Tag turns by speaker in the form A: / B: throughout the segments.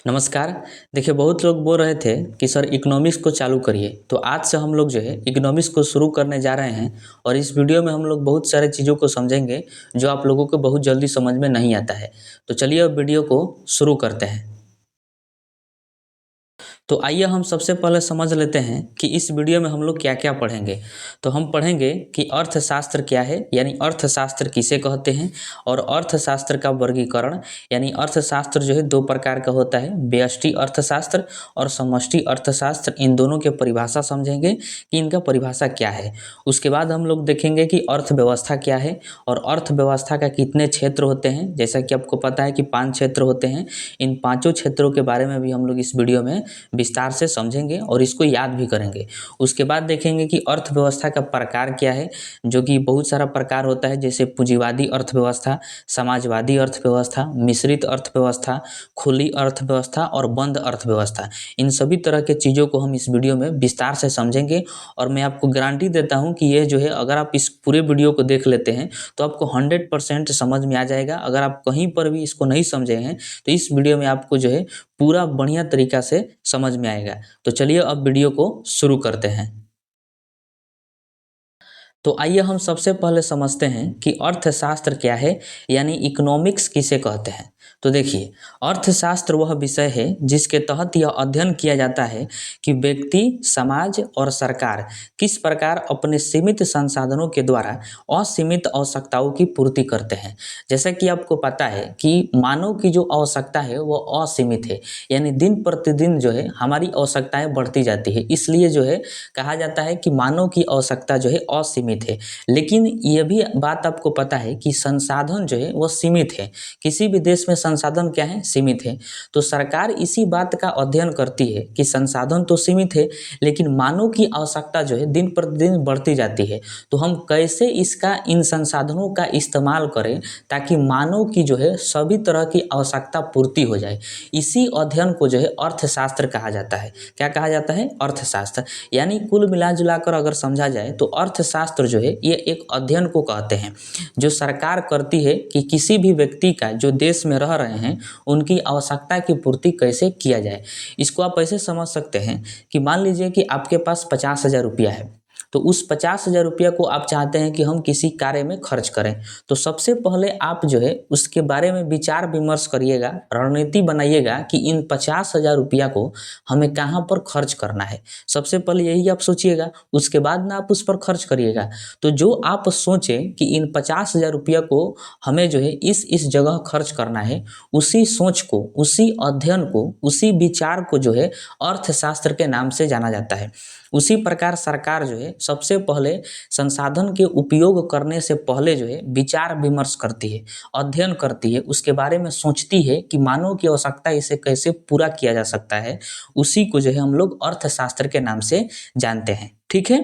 A: नमस्कार। देखिए, बहुत लोग बोल रहे थे कि सर इकोनॉमिक्स को चालू करिए, तो आज से हम लोग जो है इकोनॉमिक्स को शुरू करने जा रहे हैं और इस वीडियो में हम लोग बहुत सारे चीज़ों को समझेंगे जो आप लोगों को बहुत जल्दी समझ में नहीं आता है। तो चलिए अब वीडियो को शुरू करते हैं। तो आइए हम सबसे पहले समझ लेते हैं कि इस वीडियो में हम लोग क्या क्या पढ़ेंगे। तो हम पढ़ेंगे कि अर्थशास्त्र क्या है, यानी अर्थशास्त्र किसे कहते हैं, और अर्थशास्त्र का वर्गीकरण, यानी अर्थशास्त्र जो है दो प्रकार का होता है, व्यष्टि अर्थशास्त्र और समष्टि अर्थशास्त्र। इन दोनों के परिभाषा समझेंगे कि इनका परिभाषा क्या है। उसके बाद हम लोग देखेंगे कि अर्थव्यवस्था क्या है और अर्थव्यवस्था का कितने क्षेत्र होते हैं। जैसा कि आपको पता है कि 5 क्षेत्र होते हैं। इन पाँचों क्षेत्रों के बारे में भी हम लोग इस वीडियो में विस्तार से समझेंगे और इसको याद भी करेंगे। उसके बाद देखेंगे कि अर्थव्यवस्था का प्रकार क्या है, जो कि बहुत सारा प्रकार होता है, जैसे पूंजीवादी अर्थव्यवस्था, समाजवादी अर्थव्यवस्था, मिश्रित अर्थव्यवस्था, खुली अर्थव्यवस्था और बंद अर्थव्यवस्था। इन सभी तरह के चीज़ों को हम इस वीडियो में विस्तार से समझेंगे और मैं आपको गारंटी देता हूँ कि ये जो है, अगर आप इस पूरे वीडियो को देख लेते हैं तो आपको 100% समझ में आ जाएगा। अगर आप कहीं पर भी इसको नहीं समझे हैं तो इस वीडियो में आपको जो है पूरा बढ़िया तरीका से समझ में आएगा। तो चलिए अब वीडियो को शुरू करते हैं। तो आइए हम सबसे पहले समझते हैं कि अर्थशास्त्र क्या है, यानी इकोनॉमिक्स किसे कहते हैं। तो देखिए, अर्थशास्त्र वह विषय है जिसके तहत यह अध्ययन किया जाता है कि व्यक्ति, समाज और सरकार किस प्रकार अपने सीमित संसाधनों के द्वारा असीमित आवश्यकताओं की पूर्ति करते हैं। जैसा कि आपको पता है कि मानव की जो आवश्यकता है वो असीमित है, यानी दिन प्रतिदिन जो है हमारी आवश्यकताएं बढ़ती जाती है। इसलिए जो है कहा जाता है कि मानव की आवश्यकता जो है असीमित है। लेकिन यह भी बात आपको पता है कि संसाधन जो है वो सीमित है। किसी भी देश में संसाधन क्या है, सीमित है। तो सरकार इसी बात का अध्ययन करती है कि संसाधन तो सीमित है लेकिन मानव की आवश्यकता जो है दिन प्रतिदिन बढ़ती जाती है। तो हम कैसे इन संसाधनों का इस्तेमाल करें ताकि मानव की जो है सभी तरह की आवश्यकता पूर्ति हो जाए। इसी अध्ययन को जो है अर्थशास्त्र कहा जाता है। क्या कहा जाता है? अर्थशास्त्र। यानी कुल मिला जुलाकर अगर समझा जाए तो अर्थशास्त्र जो है ये एक अध्ययन को कहते हैं जो सरकार करती है कि किसी भी व्यक्ति का जो देश में रह रहे हैं उनकी आवश्यकता की पूर्ति कैसे किया जाए। इसको आप ऐसे समझ सकते हैं कि मान लीजिए कि आपके पास 50,000 रुपया है, तो उस 50,000 रुपया को आप चाहते हैं कि हम किसी कार्य में खर्च करें। तो सबसे पहले आप जो है उसके बारे में विचार विमर्श करिएगा, रणनीति बनाइएगा कि इन 50,000 रुपया को हमें कहाँ पर खर्च करना है। सबसे पहले यही आप सोचिएगा, उसके बाद ना आप उस पर खर्च करिएगा। तो जो आप सोचें कि इन 50,000 रुपया को हमें जो है इस जगह खर्च करना है, उसी सोच को, उसी अध्ययन को, उसी विचार को जो है अर्थशास्त्र के नाम से जाना जाता है। उसी प्रकार सरकार जो है सबसे पहले संसाधन के उपयोग करने से पहले जो है विचार विमर्श करती है, अध्ययन करती है, उसके बारे में सोचती है कि मानव की आवश्यकता इसे कैसे पूरा किया जा सकता है। उसी को जो है हम लोग अर्थशास्त्र के नाम से जानते हैं। ठीक है।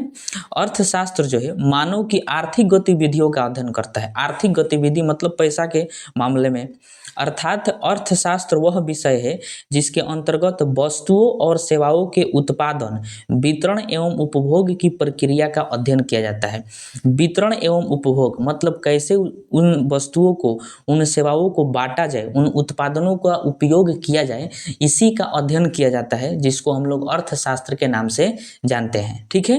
A: अर्थशास्त्र जो है मानव की आर्थिक गतिविधियों का अध्ययन करता है। आर्थिक गतिविधि मतलब पैसा के मामले में, अर्थात अर्थशास्त्र वह विषय है जिसके अंतर्गत वस्तुओं और सेवाओं के उत्पादन, वितरण एवं उपभोग की प्रक्रिया का अध्ययन किया जाता है। वितरण एवं उपभोग मतलब कैसे उन वस्तुओं को, उन सेवाओं को बांटा जाए, उन उत्पादनों का उपयोग किया जाए, इसी का अध्ययन किया जाता है, जिसको हम लोग अर्थशास्त्र के नाम से जानते हैं। ठीक है।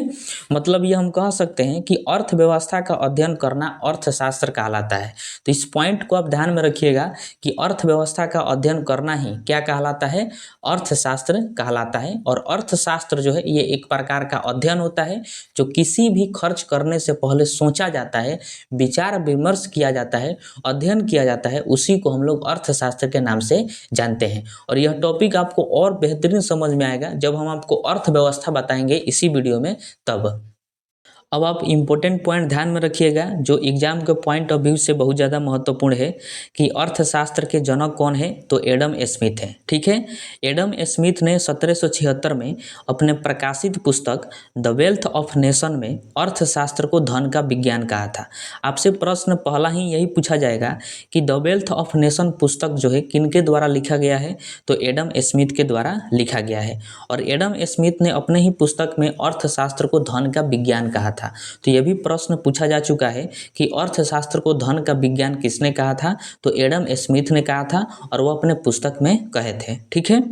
A: मतलब ये हम कह सकते हैं कि अर्थव्यवस्था का अध्ययन करना अर्थशास्त्र कहलाता है। तो इस पॉइंट को आप ध्यान में रखिएगा कि अर्थव्यवस्था का अध्ययन करना ही क्या कहलाता है? अर्थशास्त्र कहलाता है। और अर्थशास्त्र जो है ये एक प्रकार का अध्ययन होता है जो किसी भी खर्च करने से पहले सोचा जाता है, विचार विमर्श किया जाता है, अध्ययन किया जाता है। उसी को हम लोग अर्थशास्त्र के नाम से जानते हैं। और यह टॉपिक आपको और बेहतरीन समझ में आएगा जब हम आपको अर्थव्यवस्था बताएंगे इसी वीडियो में तब। अब आप इम्पोर्टेंट पॉइंट ध्यान में रखिएगा जो एग्जाम के पॉइंट ऑफ व्यू से बहुत ज़्यादा महत्वपूर्ण है कि अर्थशास्त्र के जनक कौन है, तो एडम स्मिथ है। ठीक है। एडम स्मिथ ने 1776 में अपने प्रकाशित पुस्तक द वेल्थ ऑफ नेशन में अर्थशास्त्र को धन का विज्ञान कहा था। आपसे प्रश्न पहला ही यही पूछा जाएगा कि द वेल्थ ऑफ नेशन पुस्तक जो है किनके द्वारा लिखा गया है, तो एडम स्मिथ के द्वारा लिखा गया है। और एडम स्मिथ ने अपने ही पुस्तक में अर्थशास्त्र को धन का विज्ञान कहा था। था। तो यह भी प्रश्न पूछा जा चुका है कि अर्थशास्त्र को धन का विज्ञान किसने कहा था, तो एडम स्मिथ ने कहा था और वह अपने पुस्तक में कहे थे। ठीक है,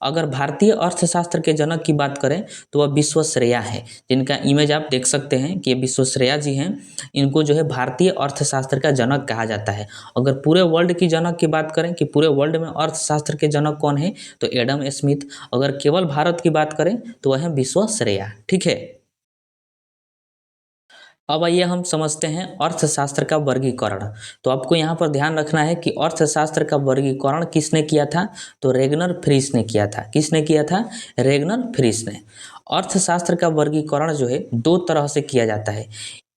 A: अगर भारतीय अर्थशास्त्र के जनक की बात करें तो वह विश्वेश्वरैया है, जिनका इमेज आप देख सकते हैं कि ये विश्वेश्वरैया जी हैं। इनको जो है भारतीय अर्थशास्त्र का जनक कहा जाता है। अगर पूरे वर्ल्ड की जनक की बात करें कि पूरे वर्ल्ड में अर्थशास्त्र के जनक कौन है, तो एडम स्मिथ। अगर केवल भारत की बात करें तो वह है विश्वेश्वरैया। ठीक है, अब आइए हम समझते हैं अर्थशास्त्र का वर्गीकरण। तो आपको यहाँ पर ध्यान रखना है कि अर्थशास्त्र का वर्गीकरण किसने किया था, तो रेगनर फ्रीस ने किया था। किसने किया था, रेगनर फ्रीस ने। अर्थशास्त्र का वर्गीकरण जो है दो तरह से किया जाता है,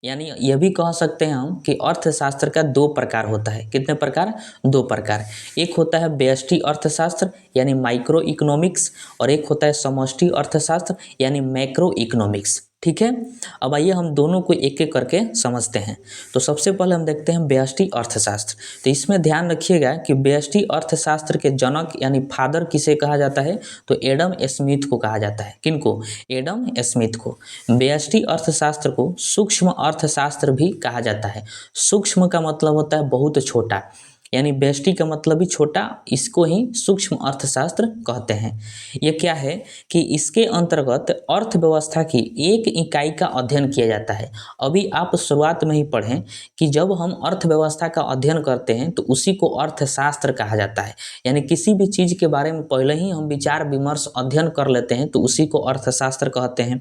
A: यानी यह भी कह सकते हैं हम कि अर्थशास्त्र का दो प्रकार होता है। कितने प्रकार, दो प्रकार। एक होता है व्यष्टि अर्थशास्त्र यानी माइक्रो इकोनॉमिक्स, और एक होता है समष्टि अर्थशास्त्र यानी मैक्रो इकोनॉमिक्स। ठीक है, अब आइए हम दोनों को एक एक करके समझते हैं। तो सबसे पहले हम देखते हैं व्यष्टि अर्थशास्त्र। तो इसमें ध्यान रखिएगा कि व्यष्टि अर्थशास्त्र के जनक यानी फादर किसे कहा जाता है, तो एडम स्मिथ को कहा जाता है। किनको, एडम स्मिथ को। व्यष्टि अर्थशास्त्र को सूक्ष्म अर्थशास्त्र भी कहा जाता है। सूक्ष्म का मतलब होता है बहुत छोटा, यानी व्यष्टि का मतलब ही छोटा, इसको ही सूक्ष्म अर्थशास्त्र कहते हैं। यह क्या है कि इसके अंतर्गत अर्थव्यवस्था की एक इकाई का अध्ययन किया जाता है। अभी आप शुरुआत में ही पढ़ें कि जब हम अर्थव्यवस्था का अध्ययन करते हैं तो उसी को अर्थशास्त्र कहा जाता है। यानी किसी भी चीज़ के बारे में पहले ही हम विचार विमर्श अध्ययन कर लेते हैं तो उसी को अर्थशास्त्र कहते हैं।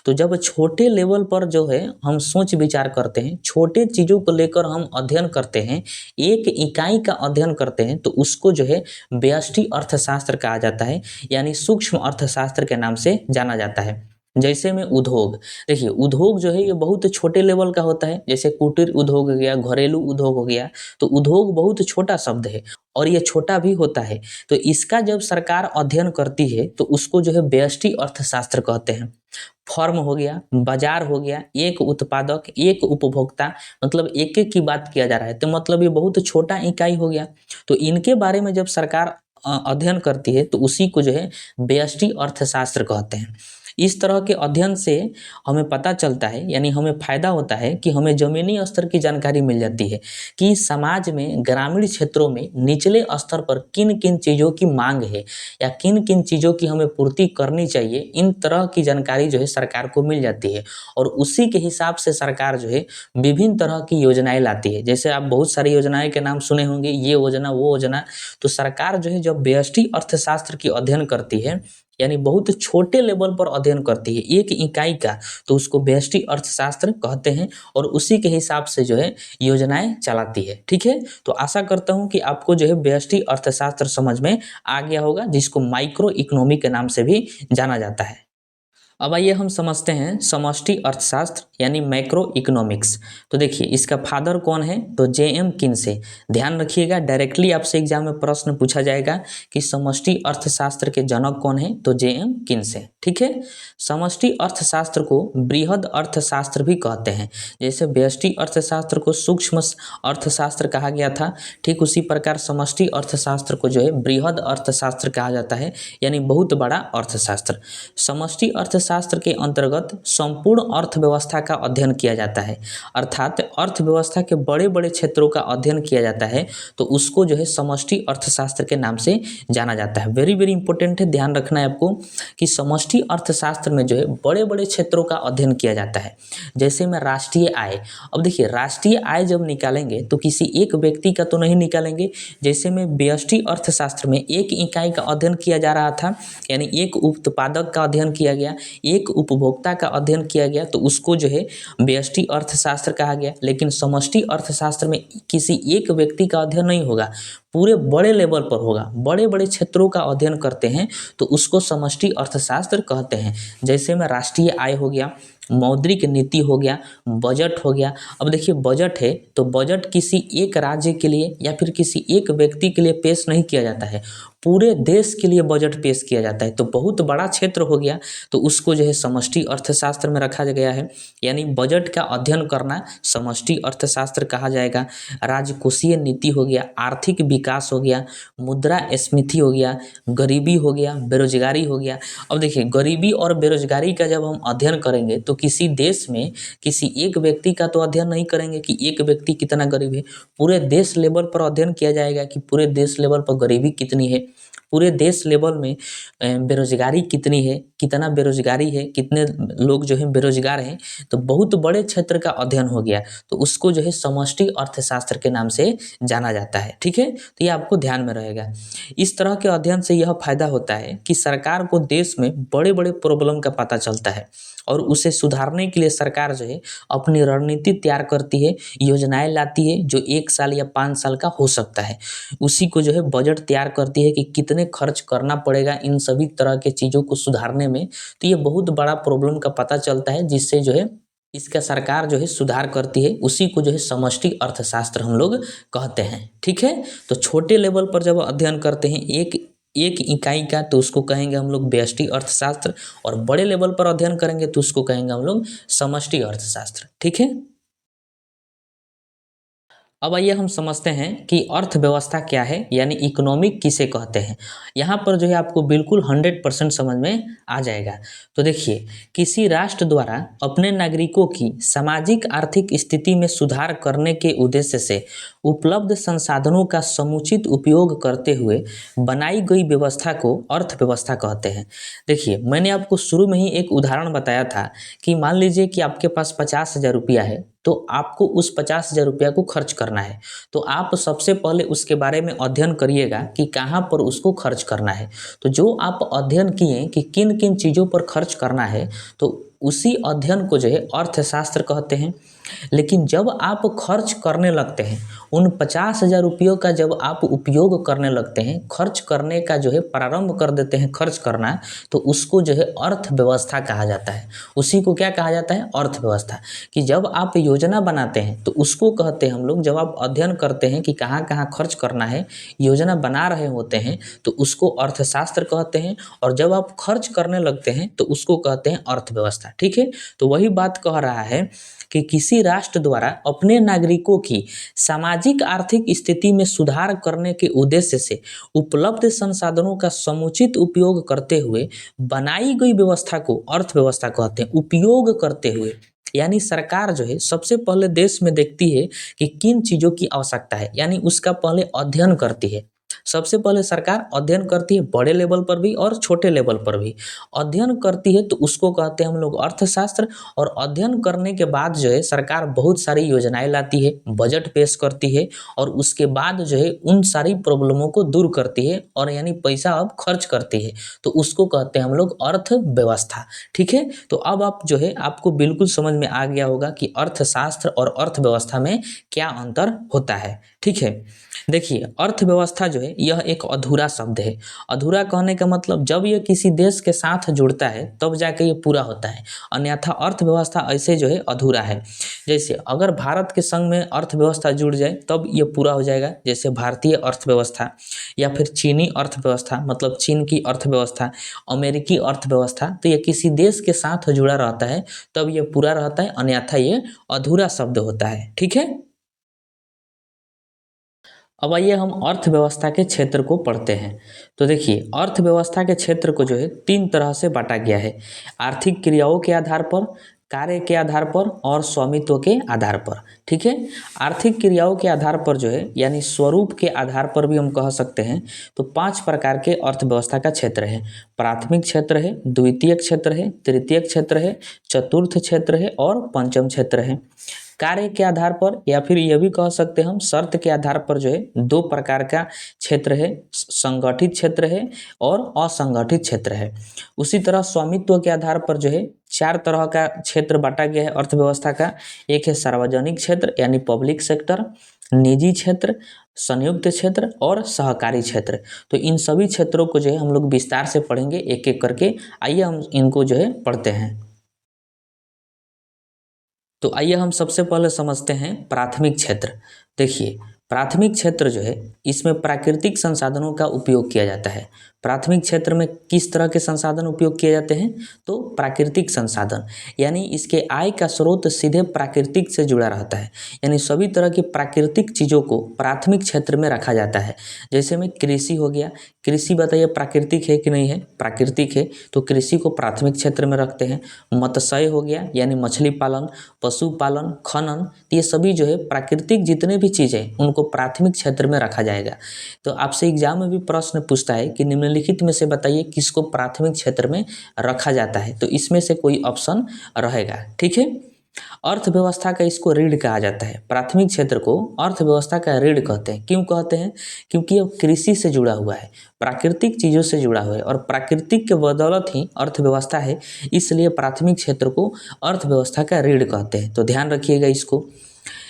A: तो जब छोटे लेवल पर जो है हम सोच विचार करते हैं, छोटे चीज़ों को लेकर हम अध्ययन करते हैं, एक इकाई का अध्ययन करते हैं, तो उसको जो है व्यष्टि अर्थशास्त्र कहा जाता है, यानी सूक्ष्म अर्थशास्त्र के नाम से जाना जाता है। जैसे में उद्योग, देखिए उद्योग जो है ये बहुत छोटे लेवल का होता है, जैसे कुटीर उद्योग हो गया, घरेलू उद्योग हो गया। तो उद्योग बहुत छोटा शब्द है और ये छोटा भी होता है। तो इसका जब सरकार अध्ययन करती है तो उसको जो है व्यष्टि अर्थशास्त्र कहते हैं। फर्म हो गया, बाजार हो गया, एक उत्पादक, एक उपभोक्ता, मतलब एक एक की बात किया जा रहा है, तो मतलब ये बहुत छोटा इकाई हो गया। तो इनके बारे में जब सरकार अध्ययन करती है तो उसी को जो है व्यष्टि अर्थशास्त्र कहते हैं। इस तरह के अध्ययन से हमें पता चलता है, यानी हमें फायदा होता है कि हमें ज़मीनी स्तर की जानकारी मिल जाती है कि समाज में, ग्रामीण क्षेत्रों में निचले स्तर पर किन किन चीज़ों की मांग है या किन किन चीज़ों की हमें पूर्ति करनी चाहिए। इन तरह की जानकारी जो है सरकार को मिल जाती है और उसी के हिसाब से सरकार जो है विभिन्न तरह की योजनाएं लाती है। जैसे आप बहुत सारी योजनाएं के नाम सुने होंगे, ये योजना वो योजना। तो सरकार जो है जब व्यष्टि अर्थशास्त्र की अध्ययन करती है, यानी बहुत छोटे लेवल पर अध्ययन करती है एक इकाई का, तो उसको व्यष्टि अर्थशास्त्र कहते हैं और उसी के हिसाब से जो है योजनाएं चलाती है। ठीक है, तो आशा करता हूं कि आपको जो है व्यष्टि अर्थशास्त्र समझ में आ गया होगा, जिसको माइक्रो इकोनॉमी के नाम से भी जाना जाता है। अब आइए हम समझते हैं समष्टि अर्थशास्त्र यानी मैक्रो इकोनॉमिक्स। तो देखिए इसका फादर कौन है, तो जे.एम. किन्से। ध्यान रखिएगा, डायरेक्टली आपसे एग्जाम में प्रश्न पूछा जाएगा कि समष्टि अर्थशास्त्र के जनक कौन है, तो जे.एम. किन्से। ठीक है, समष्टि अर्थशास्त्र को बृहद अर्थशास्त्र भी कहते हैं। जैसे व्यष्टि अर्थशास्त्र को सूक्ष्म अर्थशास्त्र कहा गया था, ठीक उसी प्रकार समष्टि अर्थशास्त्र को जो है बृहद अर्थशास्त्र कहा जाता है, यानी बहुत बड़ा अर्थशास्त्र। समष्टि अर्थशास्त्र के अंतर्गत संपूर्ण अर्थव्यवस्था का अध्ययन किया जाता है, अर्थात अर्थव्यवस्था के बड़े बड़े क्षेत्रों का अध्ययन किया जाता है, तो उसको जो है समष्टि अर्थशास्त्र के नाम से जाना जाता है। वेरी वेरी इंपॉर्टेंट है, ध्यान रखना है आपको कि समष्टि अर्थशास्त्र में जो है बड़े बड़े क्षेत्रों का अध्ययन किया जाता है। जैसे में राष्ट्रीय आय, अब देखिए राष्ट्रीय आय जब निकालेंगे तो किसी एक व्यक्ति का तो नहीं निकालेंगे। जैसे में व्यष्टि अर्थशास्त्र में एक इकाई का अध्ययन किया जा रहा था, यानी एक उत्पादक का अध्ययन किया गया, एक उपभोक्ता का अध्ययन किया गया, तो उसको जो है व्यष्टि अर्थशास्त्र कहा गया। लेकिन समष्टि अर्थशास्त्र में किसी एक व्यक्ति का अध्ययन नहीं होगा, पूरे बड़े लेवल पर होगा, बड़े बड़े क्षेत्रों का अध्ययन करते हैं, तो उसको समष्टि अर्थशास्त्र कहते हैं। जैसे में राष्ट्रीय आय हो गया, मौद्रिक नीति हो गया, बजट हो गया। अब देखिए बजट है तो बजट किसी एक राज्य के लिए या फिर किसी एक व्यक्ति के लिए पेश नहीं किया जाता है, पूरे देश के लिए बजट पेश किया जाता है। तो बहुत बड़ा क्षेत्र हो गया, तो उसको जो है समष्टि अर्थशास्त्र में रखा गया है, यानी बजट का अध्ययन करना समष्टि अर्थशास्त्र कहा जाएगा। राजकोषीय नीति हो गया, आर्थिक विकास हो गया, मुद्रास्फीति हो गया, गरीबी हो गया, बेरोजगारी हो गया। अब देखिए गरीबी और बेरोजगारी का जब हम अध्ययन करेंगे तो तो किसी देश में किसी एक व्यक्ति का तो अध्ययन नहीं करेंगे कि एक व्यक्ति कितना गरीब है, पूरे देश लेवल पर अध्ययन किया जाएगा कि पूरे देश लेवल पर गरीबी कितनी है, पूरे देश लेवल में बेरोजगारी कितनी है, कितना बेरोजगारी है, कितने लोग जो है बेरोजगार हैं। तो बहुत बड़े क्षेत्र का अध्ययन हो गया, तो उसको जो है समष्टि अर्थशास्त्र के नाम से जाना जाता है। ठीक है, तो ये आपको ध्यान में रहेगा। इस तरह के अध्ययन से यह फायदा होता है कि सरकार को देश में बड़े बड़े प्रॉब्लम का पता चलता है और उसे सुधारने के लिए सरकार जो है अपनी रणनीति तैयार करती है, योजनाएं लाती है जो 1 साल या 5 साल का हो सकता है। उसी को जो है बजट तैयार करती है कि कितने खर्च करना पड़ेगा इन सभी तरह के चीज़ों को सुधारने में। तो ये बहुत बड़ा प्रॉब्लम का पता चलता है, जिससे जो है इसका सरकार जो है सुधार करती है। उसी को जो है समष्टि अर्थशास्त्र हम लोग कहते हैं। ठीक है, तो छोटे लेवल पर जब अध्ययन करते हैं एक एक इकाई का, तो उसको कहेंगे हम लोग व्यष्टि अर्थशास्त्र, और बड़े लेवल पर अध्ययन करेंगे तो उसको कहेंगे हम लोग समष्टि अर्थशास्त्र। ठीक है, अब आइए हम समझते हैं कि अर्थव्यवस्था क्या है, यानी इकोनॉमिक किसे कहते हैं। यहाँ पर जो है आपको बिल्कुल 100% समझ में आ जाएगा। तो देखिए, किसी राष्ट्र द्वारा अपने नागरिकों की सामाजिक आर्थिक स्थिति में सुधार करने के उद्देश्य से उपलब्ध संसाधनों का समुचित उपयोग करते हुए बनाई गई व्यवस्था को अर्थव्यवस्था कहते हैं। देखिए, मैंने आपको शुरू में ही एक उदाहरण बताया था कि मान लीजिए कि आपके पास 50,000 रुपया है, तो आपको उस 50,000 रुपया को खर्च करना है। तो आप सबसे पहले उसके बारे में अध्ययन करिएगा कि कहाँ पर उसको खर्च करना है। तो जो आप अध्ययन किए कि किन किन चीज़ों पर खर्च करना है, तो उसी अध्ययन को जो है अर्थशास्त्र कहते हैं। लेकिन जब आप खर्च करने लगते हैं, उन 50,000 रुपयों का जब आप उपयोग करने लगते हैं, खर्च करने का जो है प्रारंभ कर देते हैं खर्च करना, तो उसको जो है अर्थव्यवस्था कहा जाता है। उसी को क्या कहा जाता है? अर्थव्यवस्था। कि जब आप योजना बनाते हैं तो उसको कहते हैं हम लोग, जब आप अध्ययन करते हैं कि कहाँ कहाँ खर्च करना है, योजना बना रहे होते हैं, तो उसको अर्थशास्त्र कहते हैं। और जब आप खर्च करने लगते हैं तो उसको कहते हैं अर्थव्यवस्था। ठीक है, तो वही बात कह रहा है कि किसी राष्ट्र द्वारा अपने नागरिकों की सामाजिक आर्थिक स्थिति में सुधार करने के उद्देश्य से उपलब्ध संसाधनों का समुचित उपयोग करते हुए बनाई गई व्यवस्था को अर्थव्यवस्था कहते हैं। उपयोग करते हुए, यानी सरकार जो है सबसे पहले देश में देखती है कि किन चीज़ों की आवश्यकता है, यानी उसका पहले अध्ययन करती है। सबसे पहले सरकार अध्ययन करती है, बड़े लेवल पर भी और छोटे लेवल पर भी अध्ययन करती है, तो उसको कहते हैं हम लोग अर्थशास्त्र। और अध्ययन करने के बाद जो है सरकार बहुत सारी योजनाएं लाती है, बजट पेश करती है, और उसके बाद जो है उन सारी प्रॉब्लमों को दूर करती है, और यानी पैसा अब खर्च करती है, तो उसको कहते हैं हम लोग अर्थव्यवस्था। ठीक है, तो अब आप जो है आपको बिल्कुल समझ में आ गया होगा कि अर्थशास्त्र और अर्थव्यवस्था में क्या अंतर होता है। ठीक है, देखिए, अर्थव्यवस्था जो है यह एक अधूरा शब्द है। अधूरा कहने का मतलब जब यह किसी देश के साथ जुड़ता है तब जाके ये पूरा होता है, अन्यथा अर्थव्यवस्था ऐसे जो है अधूरा है। जैसे अगर भारत के संग में अर्थव्यवस्था जुड़ जाए तब ये पूरा हो जाएगा, जैसे भारतीय अर्थव्यवस्था, या फिर चीनी अर्थव्यवस्था मतलब चीन की अर्थव्यवस्था, अमेरिकी अर्थव्यवस्था। तो ये किसी देश के साथ जुड़ा रहता है तब ये पूरा रहता है, अन्यथा ये अधूरा शब्द होता है। ठीक है, अब आइए हम अर्थव्यवस्था के क्षेत्र को पढ़ते हैं। तो देखिए, अर्थव्यवस्था के क्षेत्र को जो है 3 तरह से बांटा गया है: आर्थिक क्रियाओं के आधार पर, कार्य के आधार पर, और स्वामित्व के आधार पर। ठीक है, आर्थिक क्रियाओं के आधार पर जो है, यानी स्वरूप के आधार पर भी हम कह सकते हैं, तो 5 प्रकार के अर्थव्यवस्था का क्षेत्र है। प्राथमिक क्षेत्र है, द्वितीय क्षेत्र है, तृतीय क्षेत्र है, चतुर्थ क्षेत्र है, और पंचम क्षेत्र है। कार्य के आधार पर, या फिर यह भी कह सकते हैं हम शर्त के आधार पर, जो है 2 प्रकार का क्षेत्र है: संगठित क्षेत्र है और असंगठित क्षेत्र है। उसी तरह स्वामित्व के आधार पर जो है 4 तरह का क्षेत्र बांटा गया है अर्थव्यवस्था का। एक है सार्वजनिक क्षेत्र यानी पब्लिक सेक्टर, निजी क्षेत्र, संयुक्त क्षेत्र और सहकारी क्षेत्र। तो इन सभी क्षेत्रों को जो है हम लोग विस्तार से पढ़ेंगे एक एक करके। आइए हम इनको जो है पढ़ते हैं। तो आइए हम सबसे पहले समझते हैं प्राथमिक क्षेत्र। देखिए, प्राथमिक क्षेत्र जो है इसमें प्राकृतिक संसाधनों का उपयोग किया जाता है। प्राथमिक क्षेत्र में किस तरह के संसाधन उपयोग किए जाते हैं, तो प्राकृतिक संसाधन, यानी इसके आय का स्रोत सीधे प्राकृतिक से जुड़ा रहता है, यानी सभी तरह की प्राकृतिक चीज़ों को प्राथमिक क्षेत्र में रखा जाता है। जैसे में कृषि हो गया, कृषि बताइए प्राकृतिक है कि नहीं है, प्राकृतिक है, तो कृषि को प्राथमिक क्षेत्र में रखते हैं। मत्स्य हो गया यानी मछली पालन, पशुपालन, खनन, ये सभी जो है प्राकृतिक जितने भी चीज़ें उनको प्राथमिक क्षेत्र में रखा जाएगा। तो आपसे एग्जाम में भी प्रश्न पूछता है कि निम्नलिखित में से बताइए किसको प्राथमिक क्षेत्र में रखा जाता है, तो इसमें से कोई ऑप्शन रहेगा। ठीक है, अर्थव्यवस्था का इसको रीढ़ कहा जाता है। प्राथमिक क्षेत्र को अर्थव्यवस्था का रीढ़ कहते हैं। क्यों कहते हैं, क्योंकि यह कृषि से जुड़ा हुआ है, प्राकृतिक चीज़ों से जुड़ा हुआ है और प्राकृतिक के बदौलत ही अर्थव्यवस्था है, इसलिए प्राथमिक क्षेत्र को अर्थव्यवस्था का रीढ़ कहते हैं। तो ध्यान रखिएगा इसको।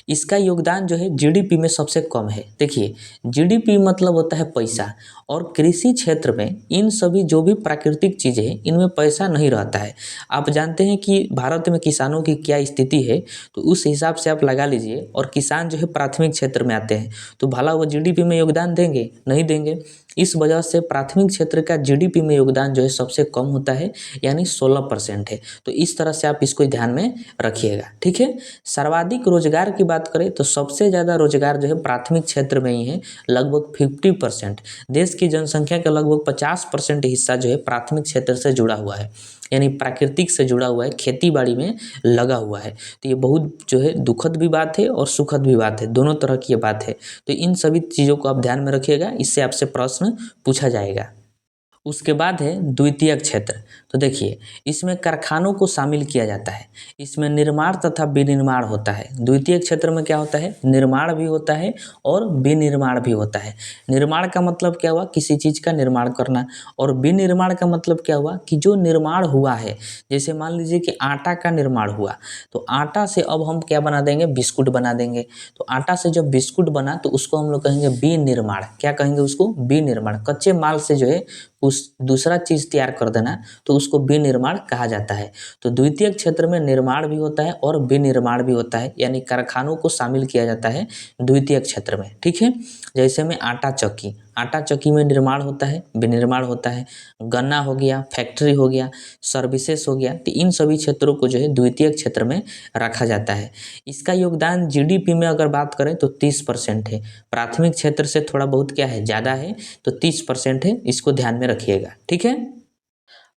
A: इसका योगदान जो है जीडीपी में सबसे कम है। देखिए, जीडीपी मतलब होता है पैसा, और कृषि क्षेत्र में इन सभी जो भी प्राकृतिक चीज़ें हैं इनमें पैसा नहीं रहता है। आप जानते हैं कि भारत में किसानों की क्या स्थिति है, तो उस हिसाब से आप लगा लीजिए। और किसान जो है प्राथमिक क्षेत्र में आते हैं, तो भला वो जीडीपी में योगदान देंगे, नहीं देंगे। इस वजह से प्राथमिक क्षेत्र का जीडीपी में योगदान जो है सबसे कम होता है, यानी 16% है। तो इस तरह से आप इसको ध्यान में रखिएगा। ठीक है, सर्वाधिक रोजगार की बात करें तो सबसे ज़्यादा रोजगार जो है प्राथमिक क्षेत्र में ही है, लगभग 50%। देश की जनसंख्या का लगभग 50% हिस्सा जो है प्राथमिक क्षेत्र से जुड़ा हुआ है, यानी प्राकृतिक से जुड़ा हुआ है, खेती बाड़ी में लगा हुआ है। तो ये बहुत जो है दुखद भी बात है और सुखद भी बात है, दोनों तरह की ये बात है। तो इन सभी चीज़ों को आप ध्यान में रखिएगा, इससे आपसे प्रश्न पूछा जाएगा। उसके बाद है द्वितीयक क्षेत्र। तो देखिए, इसमें कारखानों को शामिल किया जाता है, इसमें निर्माण तथा विनिर्माण होता है। द्वितीयक क्षेत्र में क्या होता है, निर्माण भी होता है और विनिर्माण भी होता है। निर्माण का मतलब क्या हुआ, किसी चीज़ का निर्माण करना, और विनिर्माण का मतलब क्या हुआ कि जो निर्माण हुआ है, जैसे मान लीजिए कि आटा का निर्माण हुआ, तो आटा से अब हम क्या बना देंगे, बिस्कुट बना देंगे। तो आटा से जब बिस्कुट बना तो उसको हम लोग कहेंगे विनिर्माण। क्या कहेंगे उसको, विनिर्माण। कच्चे माल से जो है उस दूसरा चीज़ तैयार कर देना, तो उसको विनिर्माण कहा जाता है। तो द्वितीयक क्षेत्र में निर्माण भी होता है और विनिर्माण भी होता है, यानी कारखानों को शामिल किया जाता है द्वितीयक क्षेत्र में। ठीक है, जैसे में आटा चक्की, आटा चक्की में निर्माण होता है, विनिर्माण होता है। गन्ना हो गया, फैक्ट्री हो गया, सर्विसेज हो गया, तो इन सभी क्षेत्रों को जो है द्वितीयक क्षेत्र में रखा जाता है। इसका योगदान जीडीपी में अगर बात करें तो 30% है। प्राथमिक क्षेत्र से थोड़ा बहुत क्या है, ज़्यादा है, तो 30% है, इसको ध्यान में रखिएगा। ठीक है,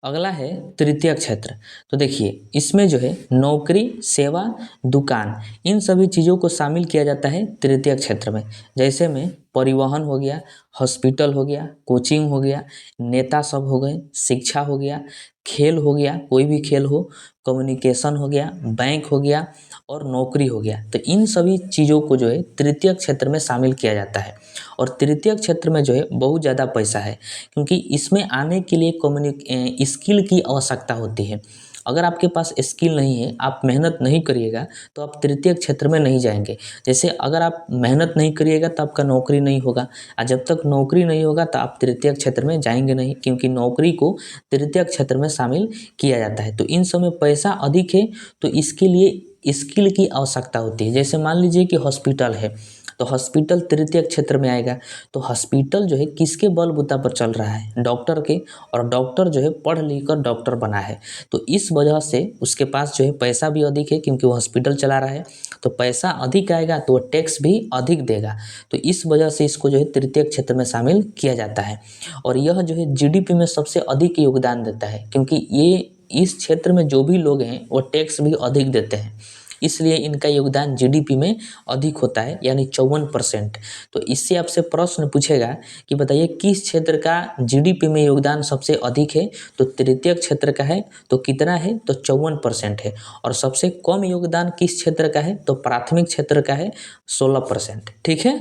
A: अगला है तृतीय क्षेत्र। तो देखिए, इसमें जो है नौकरी, सेवा, दुकान, इन सभी चीज़ों को शामिल किया जाता है तृतीय क्षेत्र में। जैसे में परिवहन हो गया, हॉस्पिटल हो गया, कोचिंग हो गया, नेता सब हो गए, शिक्षा हो गया, खेल हो गया, कोई भी खेल हो, कम्युनिकेशन हो गया, बैंक हो गया और नौकरी हो गया। तो इन सभी चीज़ों को जो है तृतीय क्षेत्र में शामिल किया जाता है। और तृतीय क्षेत्र में जो है बहुत ज़्यादा पैसा है, क्योंकि इसमें आने के लिए स्किल की आवश्यकता होती है। अगर आपके पास स्किल नहीं है, आप मेहनत नहीं करिएगा, तो आप तृतीय क्षेत्र में नहीं जाएंगे। जैसे अगर आप मेहनत नहीं करिएगा तो आपका नौकरी नहीं होगा, और जब तक नौकरी नहीं होगा तो आप तृतीय क्षेत्र में जाएंगे नहीं, क्योंकि नौकरी को तृतीय क्षेत्र में शामिल किया जाता है। तो इन सब में पैसा अधिक है, तो इसके लिए स्किल की आवश्यकता होती है। जैसे मान लीजिए कि हॉस्पिटल है, तो हॉस्पिटल तृतीय क्षेत्र में आएगा। तो हॉस्पिटल जो है किसके बलबूता पर चल रहा है, डॉक्टर के, और डॉक्टर जो है पढ़ लिख कर डॉक्टर बना है। तो इस वजह से उसके पास जो है पैसा भी अधिक है, क्योंकि वो हॉस्पिटल चला रहा है। तो पैसा अधिक आएगा तो वो टैक्स भी अधिक देगा। तो इस वजह से इसको जो है तृतीय क्षेत्र में शामिल किया जाता है। और यह जो है जीडीपी में सबसे अधिक योगदान देता है, क्योंकि ये इस क्षेत्र में जो भी लोग हैं वो टैक्स भी अधिक देते हैं, इसलिए इनका योगदान जीडीपी में अधिक होता है, यानी 54%। तो इससे आपसे प्रश्न पूछेगा कि बताइए किस क्षेत्र का जीडीपी में योगदान सबसे अधिक है, तो तृतीय क्षेत्र का है। तो कितना है, तो 54% है। और सबसे कम योगदान किस क्षेत्र का है, तो प्राथमिक क्षेत्र का है, 16%। ठीक है,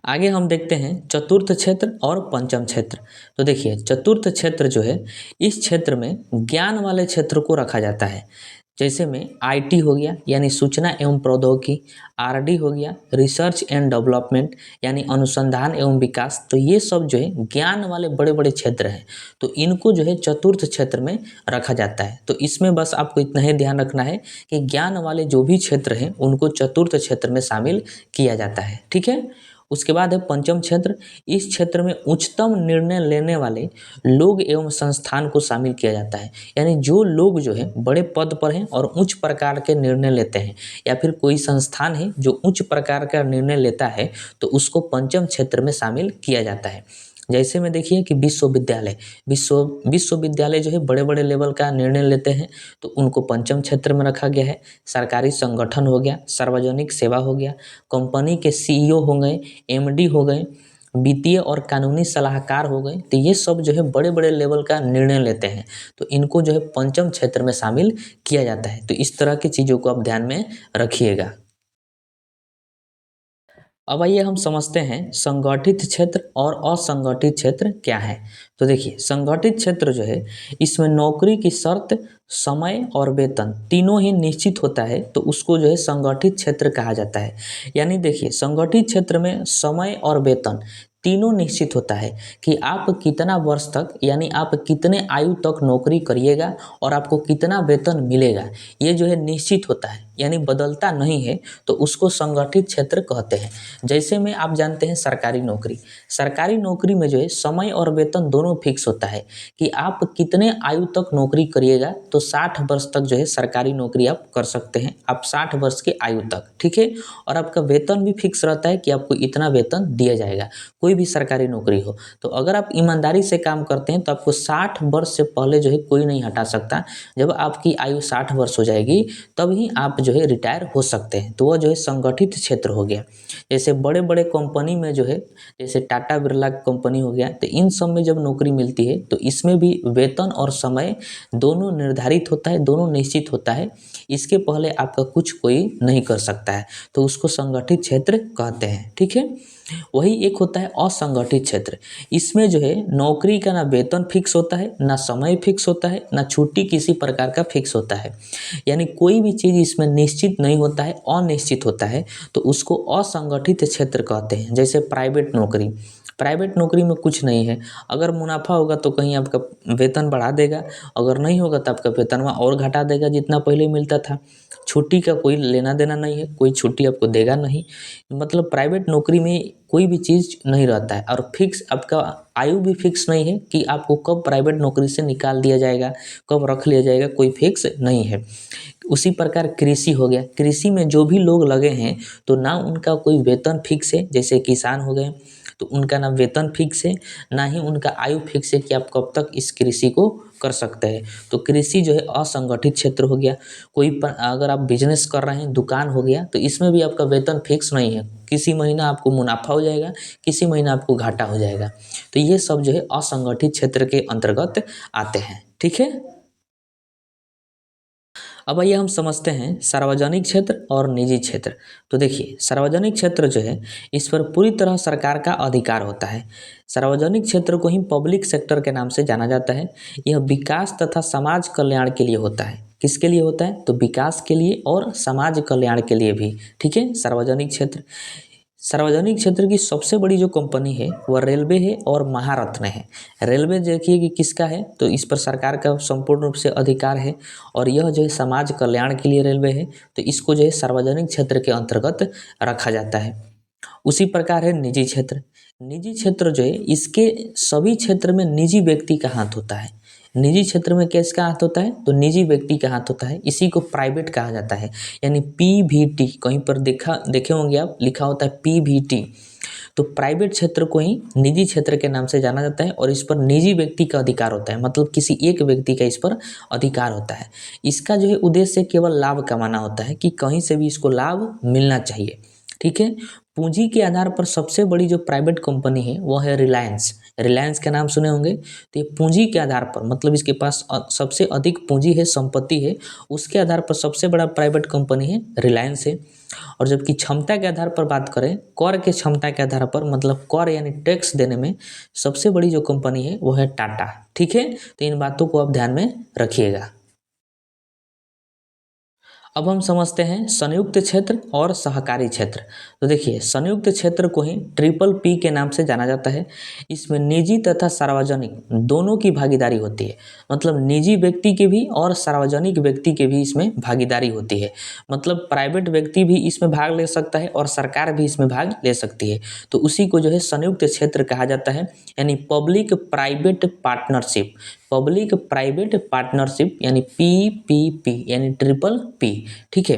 A: आगे हम देखते हैं चतुर्थ क्षेत्र और पंचम क्षेत्र। तो देखिए, चतुर्थ क्षेत्र जो है, इस क्षेत्र में ज्ञान वाले क्षेत्र को रखा जाता है। जैसे में आईटी हो गया, यानी सूचना एवं प्रौद्योगिकी, आरडी हो गया, रिसर्च एंड डेवलपमेंट, यानी अनुसंधान एवं विकास। तो ये सब जो है ज्ञान वाले बड़े बड़े क्षेत्र हैं, तो इनको जो है चतुर्थ क्षेत्र में रखा जाता है। तो इसमें बस आपको इतना ही ध्यान रखना है कि ज्ञान वाले जो भी क्षेत्र हैं उनको चतुर्थ क्षेत्र में शामिल किया जाता है। ठीक है, उसके बाद है पंचम क्षेत्र। इस क्षेत्र में उच्चतम निर्णय लेने वाले लोग एवं संस्थान को शामिल किया जाता है, यानी जो लोग जो है बड़े पद पर हैं और उच्च प्रकार के निर्णय लेते हैं, या फिर कोई संस्थान है जो उच्च प्रकार का निर्णय लेता है, तो उसको पंचम क्षेत्र में शामिल किया जाता है। जैसे में देखिए कि विश्वविद्यालय जो है बड़े बड़े लेवल का निर्णय लेते हैं, तो उनको पंचम क्षेत्र में रखा गया है। सरकारी संगठन हो गया, सार्वजनिक सेवा हो गया, कंपनी के सीईओ हो गए, एमडी हो गए, वित्तीय और कानूनी सलाहकार हो गए, तो ये सब जो है बड़े बड़े लेवल का निर्णय लेते हैं, तो इनको जो है पंचम क्षेत्र में शामिल किया जाता है। तो इस तरह की चीज़ों को आप ध्यान में रखिएगा। अब आइए हम समझते हैं संगठित क्षेत्र और असंगठित क्षेत्र क्या है। तो देखिए, संगठित क्षेत्र जो है इसमें नौकरी की शर्त, समय और वेतन तीनों ही निश्चित होता है, तो उसको जो है संगठित क्षेत्र कहा जाता है। यानी देखिए, संगठित क्षेत्र में समय और वेतन तीनों निश्चित होता है कि आप कितना वर्ष तक, यानी आप कितने आयु तक नौकरी करिएगा और आपको कितना वेतन मिलेगा, ये जो है निश्चित होता है, यानी बदलता नहीं है, तो उसको संगठित क्षेत्र कहते हैं। जैसे में आप जानते हैं सरकारी नौकरी में जो है समय और वेतन दोनों फिक्स होता है कि आप कितने आयु तक नौकरी करिएगा, तो 60 वर्ष तक जो है सरकारी नौकरी आप कर सकते हैं, आप 60 वर्ष के आयु तक, ठीक है। और आपका वेतन भी फिक्स रहता है कि आपको इतना वेतन दिया जाएगा, कोई भी सरकारी नौकरी हो। तो अगर आप ईमानदारी से काम करते हैं तो आपको 60 वर्ष से पहले जो है कोई नहीं हटा सकता। जब आपकी आयु 60 वर्ष हो जाएगी तभी आप जो है रिटायर हो सकते हैं, तो वह जो है संगठित क्षेत्र हो गया। जैसे बड़े बड़े कंपनी में जो है, जैसे टाटा बिरला कंपनी हो गया, तो इन सब में जब नौकरी मिलती है तो इसमें भी वेतन और समय दोनों निर्धारित होता है, दोनों निश्चित होता है, इसके पहले आपका कुछ कोई नहीं कर सकता है, तो उसको संगठित क्षेत्र कहते हैं, ठीक है। वही एक होता है असंगठित क्षेत्र। इसमें जो है नौकरी का ना वेतन फिक्स होता है, ना समय फिक्स होता है, ना छुट्टी किसी प्रकार का फिक्स होता है, यानी कोई भी चीज़ इसमें निश्चित नहीं होता है, अनिश्चित होता है, तो उसको असंगठित क्षेत्र कहते हैं। जैसे प्राइवेट नौकरी में कुछ नहीं है, अगर मुनाफा होगा तो कहीं आपका वेतन बढ़ा देगा, अगर नहीं होगा तो आपका वेतन वहाँ और घटा देगा जितना पहले मिलता था। छुट्टी का कोई लेना देना नहीं है, कोई छुट्टी आपको देगा नहीं, मतलब प्राइवेट नौकरी में कोई भी चीज़ नहीं रहता है। और फिक्स आपका आयु भी फिक्स नहीं है कि आपको कब प्राइवेट नौकरी से निकाल दिया जाएगा, कब रख लिया जाएगा, कोई फिक्स नहीं है। उसी प्रकार कृषि हो गया, कृषि में जो भी लोग लगे हैं तो ना उनका कोई वेतन फिक्स है, जैसे किसान हो गए तो उनका ना वेतन फिक्स है, ना ही उनका आयु फिक्स है कि आप कब तक इस कृषि को कर सकते हैं। तो कृषि जो है असंगठित क्षेत्र हो गया। अगर आप बिजनेस कर रहे हैं, दुकान हो गया, तो इसमें भी आपका वेतन फिक्स नहीं है, किसी महीना आपको मुनाफा हो जाएगा, किसी महीना आपको घाटा हो जाएगा, तो ये सब जो है असंगठित क्षेत्र के अंतर्गत आते हैं, ठीक है। अब आइए हम समझते हैं सार्वजनिक क्षेत्र और निजी क्षेत्र। तो देखिए, सार्वजनिक क्षेत्र जो है इस पर पूरी तरह सरकार का अधिकार होता है। सार्वजनिक क्षेत्र को ही पब्लिक सेक्टर के नाम से जाना जाता है। यह विकास तथा समाज कल्याण के लिए होता है। किसके लिए होता है? तो विकास के लिए और समाज कल्याण के लिए भी, ठीक है। सार्वजनिक क्षेत्र की सबसे बड़ी जो कंपनी है वह रेलवे है और महारत्न है। रेलवे देखिए कि किसका है, तो इस पर सरकार का संपूर्ण रूप से अधिकार है, और यह जो है समाज कल्याण के लिए रेलवे है, तो इसको जो है सार्वजनिक क्षेत्र के अंतर्गत रखा जाता है। उसी प्रकार है निजी क्षेत्र। निजी क्षेत्र जो है इसके सभी क्षेत्र में निजी व्यक्ति का हाथ होता है। निजी क्षेत्र में किसका हाथ होता है? तो निजी व्यक्ति का हाथ होता है, इसी को प्राइवेट कहा जाता है, यानी पीवीटी। कहीं पर देखे होंगे आप, लिखा होता है पीवीटी। तो प्राइवेट क्षेत्र को ही निजी क्षेत्र के नाम से जाना जाता है, और इस पर निजी व्यक्ति का अधिकार होता है, मतलब किसी एक व्यक्ति का इस पर अधिकार होता है। इसका जो है उद्देश्य केवल लाभ कमाना होता है कि कहीं से भी इसको लाभ मिलना चाहिए, ठीक है। पूंजी के आधार पर सबसे बड़ी जो प्राइवेट कंपनी है वह है रिलायंस। रिलायंस का नाम सुने होंगे। तो ये पूंजी के आधार पर, मतलब इसके पास सबसे अधिक पूंजी है, संपत्ति है, उसके आधार पर सबसे बड़ा प्राइवेट कंपनी है रिलायंस है। और जबकि क्षमता के आधार पर बात करें, कर के क्षमता के आधार पर, मतलब कर यानी टैक्स देने में सबसे बड़ी जो कंपनी है वो है टाटा, ठीक है। तो इन बातों को आप ध्यान में रखिएगा। अब हम समझते हैं संयुक्त क्षेत्र और सहकारी क्षेत्र। तो देखिए, संयुक्त क्षेत्र को ही ट्रिपल पी के नाम से जाना जाता है। इसमें निजी तथा सार्वजनिक दोनों की भागीदारी होती है। मतलब निजी व्यक्ति के भी और सार्वजनिक व्यक्ति के भी इसमें भागीदारी होती है। मतलब प्राइवेट व्यक्ति भी इसमें भाग ले सकता है और सरकार भी इसमें भाग ले सकती है। तो उसी को जो है संयुक्त क्षेत्र कहा जाता है, यानी public private partnership. Public private partnership यानी PPP यानी ट्रिपल पी। ठीक है।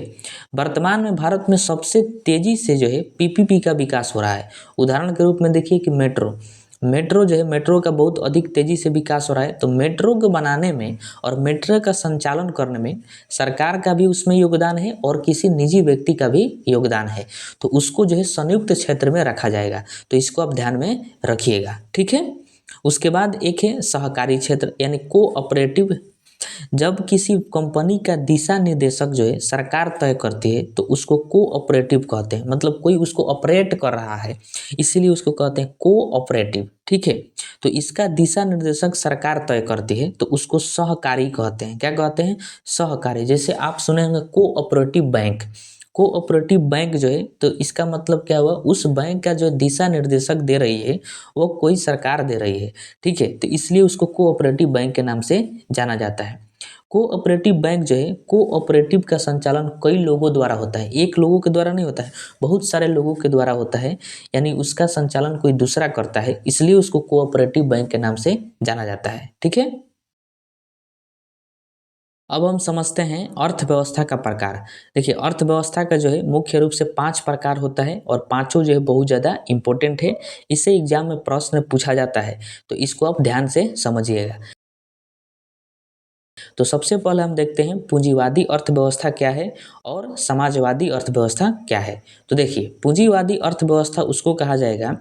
A: वर्तमान में भारत में सबसे तेजी से जो है PPP का विकास हो रहा है। उदाहरण के रूप में देखिए कि मेट्रो जो है, मेट्रो का बहुत अधिक तेजी से विकास हो रहा है। तो मेट्रो को बनाने में और मेट्रो का संचालन करने में सरकार का भी उसमें योगदान है और किसी निजी व्यक्ति का भी योगदान है। तो उसको जो है संयुक्त क्षेत्र में रखा जाएगा। तो इसको आप ध्यान में रखिएगा। ठीक है। उसके बाद एक है सहकारी क्षेत्र यानी कोऑपरेटिव। जब किसी कंपनी का दिशा निर्देशक जो है सरकार तय करती है तो उसको कोऑपरेटिव कहते हैं। मतलब कोई उसको ऑपरेट कर रहा है, इसीलिए उसको कहते हैं कोऑपरेटिव। ठीक है। तो इसका दिशा निर्देशक सरकार तय करती है तो उसको सहकारी कहते हैं। क्या कहते हैं? सहकारी। जैसे आप सुने होंगे कोऑपरेटिव बैंक। कोऑपरेटिव बैंक जो है, तो इसका मतलब क्या हुआ, उस बैंक का जो दिशा निर्देशक दे रही है वो कोई सरकार दे रही है। ठीक है। तो इसलिए उसको कोऑपरेटिव बैंक के नाम से जाना जाता है। कोऑपरेटिव बैंक जो है, कोऑपरेटिव का संचालन कई लोगों द्वारा होता है, एक लोगों के द्वारा नहीं होता है, बहुत सारे लोगों के द्वारा होता है। यानी उसका संचालन कोई दूसरा करता है, इसलिए उसको कोऑपरेटिव बैंक के नाम से जाना जाता है। ठीक है। अब हम समझते हैं अर्थव्यवस्था का प्रकार। देखिए, अर्थव्यवस्था का जो है मुख्य रूप से 5 प्रकार होता है और पांचों जो है बहुत ज़्यादा इंपॉर्टेंट है। इससे एग्जाम में प्रश्न पूछा जाता है, तो इसको आप ध्यान से समझिएगा। तो सबसे पहले हम देखते हैं पूंजीवादी अर्थव्यवस्था क्या है और समाजवादी अर्थव्यवस्था क्या है। तो देखिए, पूंजीवादी अर्थव्यवस्था उसको कहा जाएगा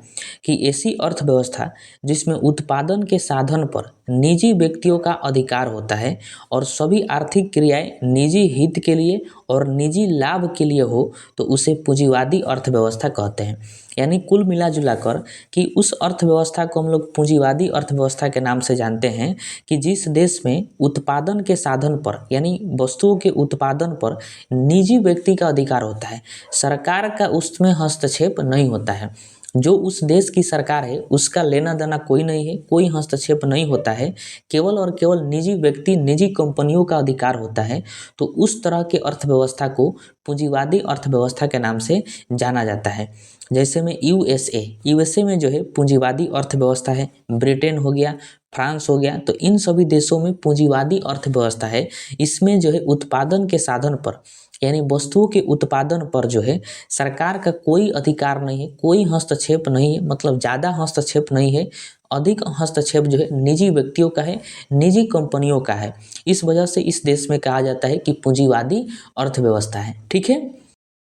A: कि ऐसी अर्थव्यवस्था जिसमें उत्पादन के साधन पर निजी व्यक्तियों का अधिकार होता है और सभी आर्थिक क्रियाएं निजी हित के लिए और निजी लाभ के लिए हो, तो उसे पूंजीवादी अर्थव्यवस्था कहते हैं। यानी कुल मिला जुला कर कि उस अर्थव्यवस्था को हम लोग पूंजीवादी अर्थव्यवस्था के नाम से जानते हैं कि जिस देश में उत्पादन के साधन पर यानी वस्तुओं के उत्पादन पर निजी व्यक्ति का अधिकार होता है, सरकार का उसमें हस्तक्षेप नहीं होता है। जो उस देश की सरकार है उसका लेना देना कोई नहीं है, कोई हस्तक्षेप नहीं होता है, केवल और केवल निजी व्यक्ति निजी कंपनियों का अधिकार होता है। तो उस तरह के अर्थव्यवस्था को पूंजीवादी अर्थव्यवस्था के नाम से जाना जाता है। जैसे में यूएसए में जो है पूंजीवादी अर्थव्यवस्था है, ब्रिटेन हो गया, फ्रांस हो गया। तो इन सभी देशों में पूंजीवादी अर्थव्यवस्था है। इसमें जो है उत्पादन के साधन पर यानी वस्तुओं के उत्पादन पर जो है सरकार का कोई अधिकार नहीं है, कोई हस्तक्षेप नहीं है। मतलब ज़्यादा हस्तक्षेप नहीं है, अधिक हस्तक्षेप जो है निजी व्यक्तियों का है, निजी कंपनियों का है। इस वजह से इस देश में कहा जाता है कि पूंजीवादी अर्थव्यवस्था है। ठीक है।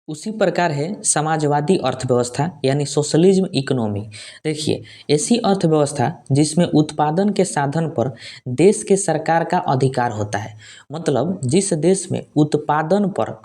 A: उसी प्रकार है समाजवादी अर्थव्यवस्था यानी सोशलिज्म इकोनॉमी। देखिए, ऐसी अर्थव्यवस्था जिसमें उत्पादन के साधन पर देश के सरकार का अधिकार होता है। मतलब जिस देश में उत्पादन पर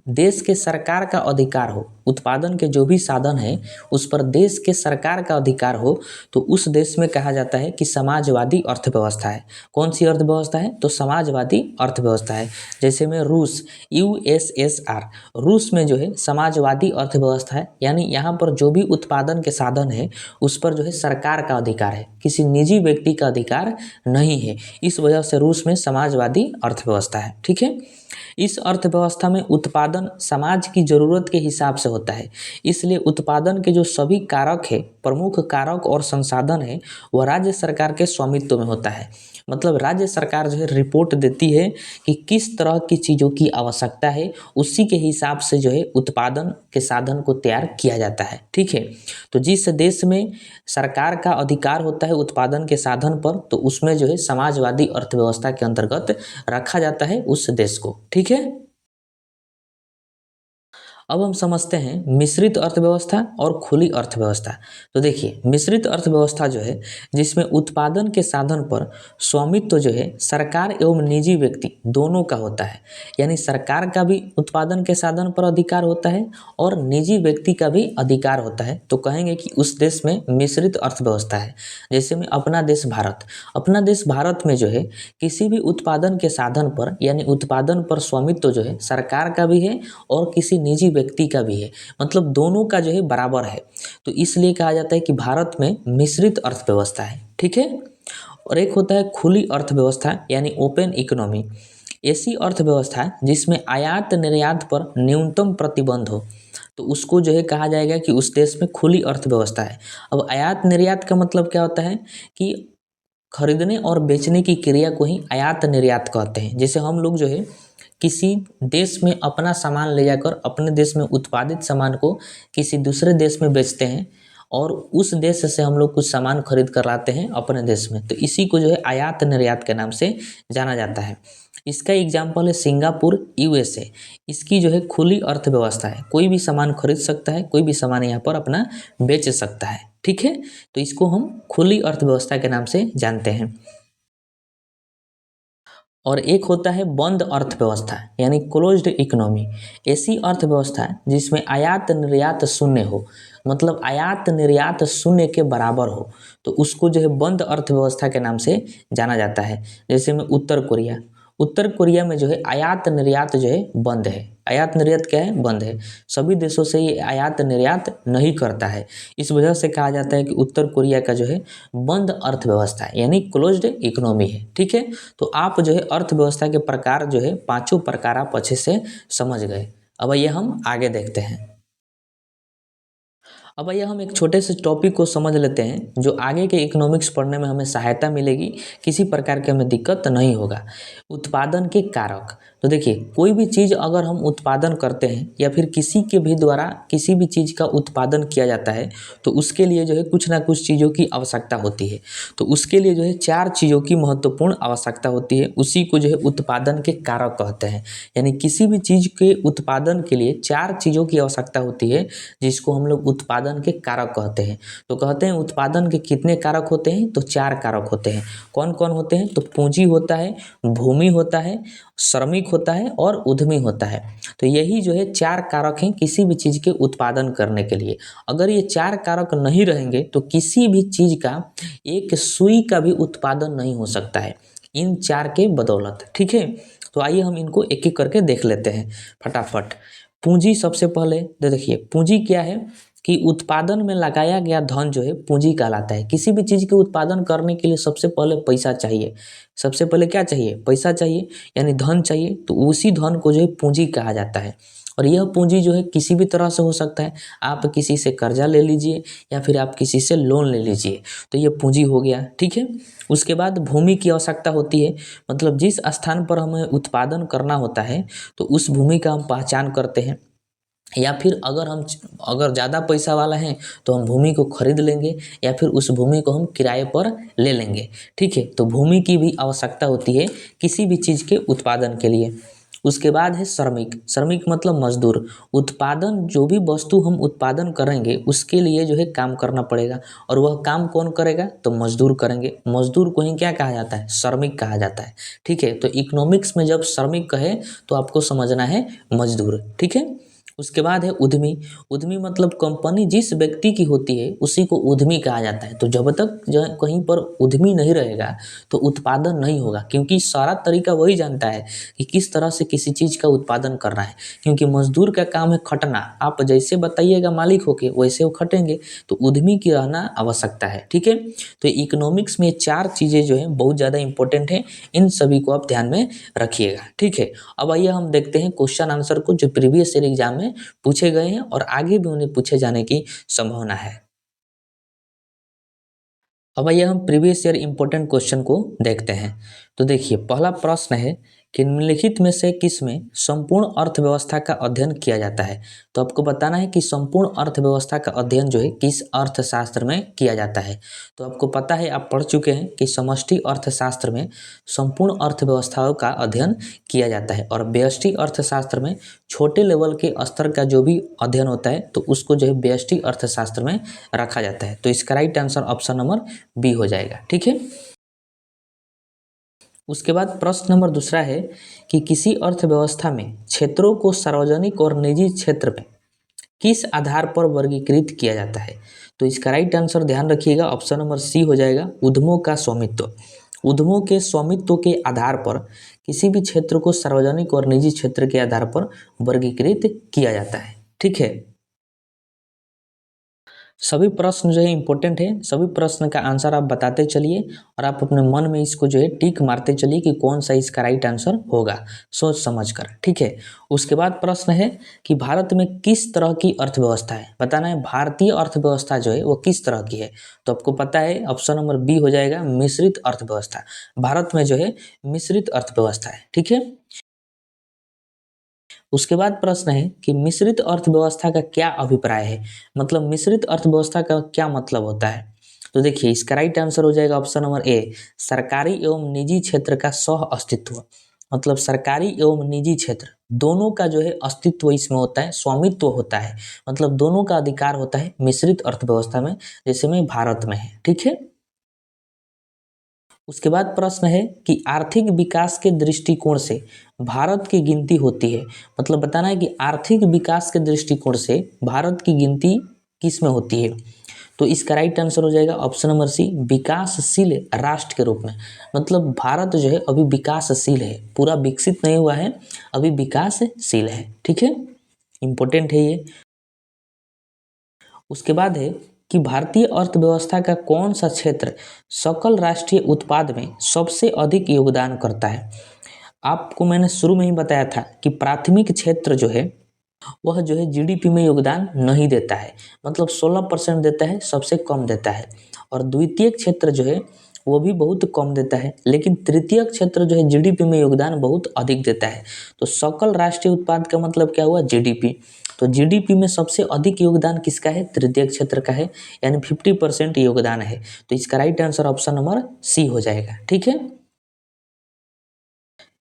A: देश के सरकार का अधिकार हो, उत्पादन के जो भी साधन है उस पर देश के सरकार का अधिकार हो, तो उस देश में कहा जाता है कि समाजवादी अर्थव्यवस्था है। कौन सी अर्थव्यवस्था है? तो समाजवादी अर्थव्यवस्था है। जैसे में रूस, USSR, रूस में जो है समाजवादी अर्थव्यवस्था है। यानी यहाँ पर जो भी उत्पादन के साधन है उस पर जो है सरकार का अधिकार है, किसी निजी व्यक्ति का अधिकार नहीं है। इस वजह से रूस में समाजवादी अर्थव्यवस्था है। ठीक है। इस अर्थव्यवस्था में उत्पादन समाज की ज़रूरत के हिसाब से होता है, इसलिए उत्पादन के जो सभी कारक है, प्रमुख कारक और संसाधन है, वह राज्य सरकार के स्वामित्व में होता है। मतलब राज्य सरकार जो है रिपोर्ट देती है कि किस तरह की चीज़ों की आवश्यकता है, उसी के हिसाब से जो है उत्पादन के साधन को तैयार किया जाता है। ठीक है। तो जिस देश में सरकार का अधिकार होता है उत्पादन के साधन पर, तो उसमें जो है समाजवादी अर्थव्यवस्था के अंतर्गत रखा जाता है उस देश को। ठीक है। अब हम समझते हैं मिश्रित अर्थव्यवस्था और खुली अर्थव्यवस्था। तो देखिए मिश्रित अर्थव्यवस्था जो है जिसमें उत्पादन के साधन पर स्वामित्व जो है सरकार एवं निजी व्यक्ति दोनों का होता है। यानी सरकार का भी उत्पादन के साधन पर अधिकार होता है और निजी व्यक्ति का भी अधिकार होता है। तो कहेंगे कि उस देश में मिश्रित अर्थव्यवस्था है। जैसे में अपना देश भारत में जो है किसी भी उत्पादन के साधन पर यानी उत्पादन पर स्वामित्व जो है सरकार का भी है और किसी निजी व्यक्ति का भी है, मतलब दोनों का जो है बराबर है। तो इसलिए कहा जाता है कि भारत में मिश्रित अर्थव्यवस्था है। ठीक है। और एक होता है खुली अर्थव्यवस्था यानी ओपन इकोनॉमी। ऐसी अर्थव्यवस्था जिसमें आयात निर्यात पर न्यूनतम प्रतिबंध हो, तो उसको जो है कहा जाएगा कि उस देश में खुली अर्थव्यवस्था है। अब आयात निर्यात का मतलब क्या होता है कि खरीदने और बेचने की क्रिया को ही आयात निर्यात कहते हैं। जैसे हम लोग जो है किसी देश में अपना सामान ले जाकर अपने देश में उत्पादित सामान को किसी दूसरे देश में बेचते हैं और उस देश से हम लोग कुछ सामान खरीद कर लाते हैं अपने देश में, तो इसी को जो है आयात निर्यात के नाम से जाना जाता है। इसका एग्जाम्पल है सिंगापुर, यूएसए। इसकी जो है खुली अर्थव्यवस्था है, कोई भी सामान खरीद सकता है, कोई भी सामान यहाँ पर अपना बेच सकता है। ठीक है। तो इसको हम खुली अर्थव्यवस्था के नाम से जानते हैं। और एक होता है बंद अर्थव्यवस्था यानी क्लोज्ड इकोनॉमी। ऐसी अर्थव्यवस्था जिसमें आयात निर्यात शून्य हो, मतलब आयात निर्यात शून्य के बराबर हो, तो उसको जो है बंद अर्थव्यवस्था के नाम से जाना जाता है। जैसे में उत्तर कोरिया में जो है आयात निर्यात जो है बंद है। आयात निर्यात क्या है? बंद है। सभी देशों से ये आयात निर्यात नहीं करता है। इस वजह से कहा जाता है कि उत्तर कोरिया का जो है बंद अर्थव्यवस्था है यानी क्लोज्ड इकोनॉमी है। ठीक है। तो आप जो है अर्थव्यवस्था के प्रकार जो है पांचों प्रकार आप अच्छे से समझ गए। अब ये हम आगे देखते हैं। अब आइए हम एक छोटे से टॉपिक को समझ लेते हैं जो आगे के इकोनॉमिक्स पढ़ने में हमें सहायता मिलेगी, किसी प्रकार की हमें दिक्कत नहीं होगा। उत्पादन के कारक। तो देखिए कोई भी चीज़ अगर हम उत्पादन करते हैं या फिर किसी के भी द्वारा किसी भी चीज़ का उत्पादन किया जाता है तो उसके लिए जो है कुछ ना कुछ चीज़ों की आवश्यकता होती है। तो उसके लिए जो है 4 चीज़ों की महत्वपूर्ण आवश्यकता होती है, उसी को जो है उत्पादन के कारक कहते हैं। यानी किसी भी चीज़ के उत्पादन के लिए 4 चीज़ों की आवश्यकता होती है जिसको हम लोग उत्पादन के कारक कहते हैं। तो कहते हैं उत्पादन के कितने कारक होते हैं? तो 4 कारक होते हैं। कौन कौन होते हैं? तो पूंजी होता है, भूमि होता है, श्रमिक होता है और उद्यमी होता है। तो यही जो है 4 कारक हैं किसी भी चीज़ के उत्पादन करने के लिए। अगर ये 4 कारक नहीं रहेंगे तो किसी भी चीज़ का एक सुई का भी उत्पादन नहीं हो सकता है इन 4 के बदौलत। ठीक है। तो आइए हम इनको एक एक करके देख लेते हैं फटाफट। पूंजी सबसे पहले तो देखिए पूंजी क्या है कि उत्पादन में लगाया गया धन जो है पूंजी कहलाता है। किसी भी चीज़ के उत्पादन करने के लिए सबसे पहले पैसा चाहिए। सबसे पहले क्या चाहिए? पैसा चाहिए यानी धन चाहिए। तो उसी धन को जो है पूंजी कहा जाता है। और यह पूंजी जो है किसी भी तरह से हो सकता है। आप किसी से कर्जा ले लीजिए या फिर आप किसी से लोन ले लीजिए, तो यह पूंजी हो गया। ठीक है। उसके बाद भूमि की आवश्यकता होती है, मतलब जिस स्थान पर हमें उत्पादन करना होता है तो उस भूमि का हम पहचान करते हैं। या फिर अगर ज़्यादा पैसा वाला है तो हम भूमि को खरीद लेंगे या फिर उस भूमि को हम किराए पर ले लेंगे। ठीक है। तो भूमि की भी आवश्यकता होती है किसी भी चीज़ के उत्पादन के लिए। उसके बाद है श्रमिक। श्रमिक मतलब मजदूर। उत्पादन जो भी वस्तु हम उत्पादन करेंगे उसके लिए जो है काम करना पड़ेगा, और वह काम कौन करेगा? तो मजदूर करेंगे। मजदूर को ही क्या कहा जाता है? श्रमिक कहा जाता है। ठीक है। तो इकोनॉमिक्स में जब श्रमिक कहे तो आपको समझना है मजदूर। ठीक है। उसके बाद है उद्यमी। उद्यमी मतलब कंपनी जिस व्यक्ति की होती है उसी को उद्यमी कहा जाता है। तो जब तक जो कहीं पर उद्यमी नहीं रहेगा तो उत्पादन नहीं होगा, क्योंकि सारा तरीका वही जानता है कि किस तरह से किसी चीज़ का उत्पादन करना है। क्योंकि मजदूर का काम है खटना, आप जैसे बताइएगा मालिक होके वैसे वो खटेंगे। तो उद्यमी की रहना आवश्यकता है। ठीक है। तो इकोनॉमिक्स में 4 चीज़ें जो हैं बहुत ज़्यादा इंपॉर्टेंट हैं, इन सभी को आप ध्यान में रखिएगा। ठीक है। अब आइए हम देखते हैं क्वेश्चन आंसर को जो प्रीवियस ईयर एग्जाम में पूछे गए हैं और आगे भी उन्हें पूछे जाने की संभावना है। अब आइए हम प्रीवियस ईयर इंपॉर्टेंट क्वेश्चन को देखते हैं। तो देखिए पहला प्रश्न है कि निम्नलिखित में से किस में संपूर्ण अर्थव्यवस्था का अध्ययन किया जाता है। तो आपको बताना है कि संपूर्ण अर्थव्यवस्था का अध्ययन जो है किस अर्थशास्त्र में किया जाता है। तो आपको पता है, आप पढ़ चुके हैं कि समष्टि अर्थशास्त्र में संपूर्ण अर्थव्यवस्थाओं का अध्ययन किया जाता है और व्यष्टि अर्थशास्त्र में छोटे लेवल के स्तर का जो भी अध्ययन होता है तो उसको जो है व्यष्टि अर्थशास्त्र में रखा जाता है। तो इसका right answer option number B हो जाएगा। ठीक है। उसके बाद प्रश्न नंबर दूसरा है कि किसी अर्थव्यवस्था में क्षेत्रों को सार्वजनिक और निजी क्षेत्र में किस आधार पर वर्गीकृत किया जाता है। तो इसका राइट आंसर ध्यान रखिएगा, ऑप्शन नंबर सी हो जाएगा, उद्यमों का स्वामित्व। उद्यमों के स्वामित्व के आधार पर किसी भी क्षेत्र को सार्वजनिक और निजी क्षेत्र के आधार पर वर्गीकृत किया जाता है। ठीक है। सभी प्रश्न जो है इम्पोर्टेंट है, सभी प्रश्न का आंसर आप बताते चलिए और आप अपने मन में इसको जो है टिक मारते चलिए कि कौन सा इसका राइट आंसर होगा सोच समझकर। ठीक है। उसके बाद प्रश्न है कि भारत में किस तरह की अर्थव्यवस्था है, बताना है भारतीय अर्थव्यवस्था जो है वो किस तरह की है। तो आपको पता है ऑप्शन नंबर बी हो जाएगा, मिश्रित अर्थव्यवस्था। भारत में जो है मिश्रित अर्थव्यवस्था है। ठीक है। उसके बाद प्रश्न है कि मिश्रित अर्थव्यवस्था का क्या अभिप्राय है, मतलब मिश्रित अर्थव्यवस्था का क्या मतलब होता है। तो देखिए इसका राइट आंसर हो जाएगा ऑप्शन नंबर ए, सरकारी एवं निजी क्षेत्र का सह अस्तित्व। मतलब सरकारी एवं निजी क्षेत्र दोनों का जो है अस्तित्व इसमें होता है, स्वामित्व होता है, मतलब दोनों का अधिकार होता है मिश्रित अर्थव्यवस्था में, जैसे में भारत में है। ठीक है। उसके बाद प्रश्न है कि आर्थिक विकास के दृष्टिकोण से भारत की गिनती होती है, मतलब बताना है कि आर्थिक विकास के दृष्टिकोण से भारत की गिनती किस में होती है। तो इसका राइट आंसर हो जाएगा ऑप्शन नंबर सी, विकासशील राष्ट्र के रूप में। मतलब भारत जो है अभी विकासशील है, पूरा विकसित नहीं हुआ है, अभी विकासशील है। ठीक है, इंपॉर्टेंट है ये। उसके बाद है कि भारतीय अर्थव्यवस्था का कौन सा क्षेत्र सकल राष्ट्रीय उत्पाद में सबसे अधिक योगदान करता है। आपको मैंने शुरू में ही बताया था कि प्राथमिक क्षेत्र जो है वह जो है जीडीपी में योगदान नहीं देता है, मतलब 16% देता है, सबसे कम देता है। और द्वितीय क्षेत्र जो है वो भी बहुत कम देता है, लेकिन तृतीय क्षेत्र जो है जीडीपी में योगदान बहुत अधिक देता है। तो सकल राष्ट्रीय उत्पाद का मतलब क्या हुआ, जीडीपी। तो जीडीपी में सबसे अधिक योगदान किसका है, तृतीय क्षेत्र का है, यानी 50% योगदान है। तो इसका right answer option number C हो जाएगा। ठीक है।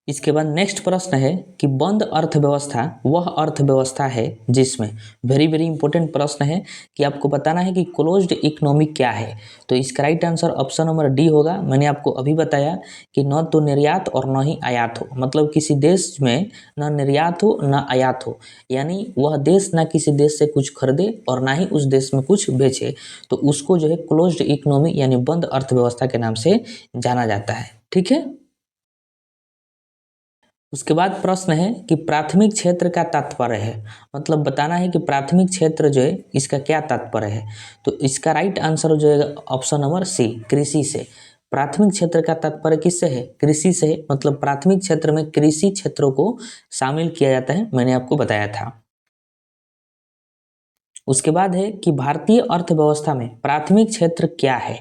A: इसके बाद नेक्स्ट प्रश्न है कि बंद अर्थव्यवस्था वह अर्थव्यवस्था है जिसमें, वेरी वेरी इंपॉर्टेंट प्रश्न है कि आपको बताना है कि क्लोज्ड इकोनॉमी क्या है। तो इसका right answer option number D होगा। मैंने आपको अभी बताया कि न तो निर्यात और न ही आयात हो, मतलब किसी देश में न निर्यात हो न आयात हो, यानी वह देश ना किसी देश से कुछ खरीदे और ना ही उस देश में कुछ बेचे, तो उसको जो है क्लोज्ड इकोनॉमी यानी बंद अर्थव्यवस्था के नाम से जाना जाता है। ठीक है। उसके बाद प्रश्न है कि प्राथमिक क्षेत्र का तात्पर्य है, मतलब बताना है कि प्राथमिक क्षेत्र जो है इसका क्या तात्पर्य है। तो इसका राइट आंसर हो जाएगा ऑप्शन नंबर सी, कृषि से। प्राथमिक क्षेत्र का तात्पर्य किससे है, कृषि से है। मतलब प्राथमिक क्षेत्र में कृषि क्षेत्रों को शामिल किया जाता है, मैंने आपको बताया था। उसके बाद है कि भारतीय अर्थव्यवस्था में प्राथमिक क्षेत्र क्या है,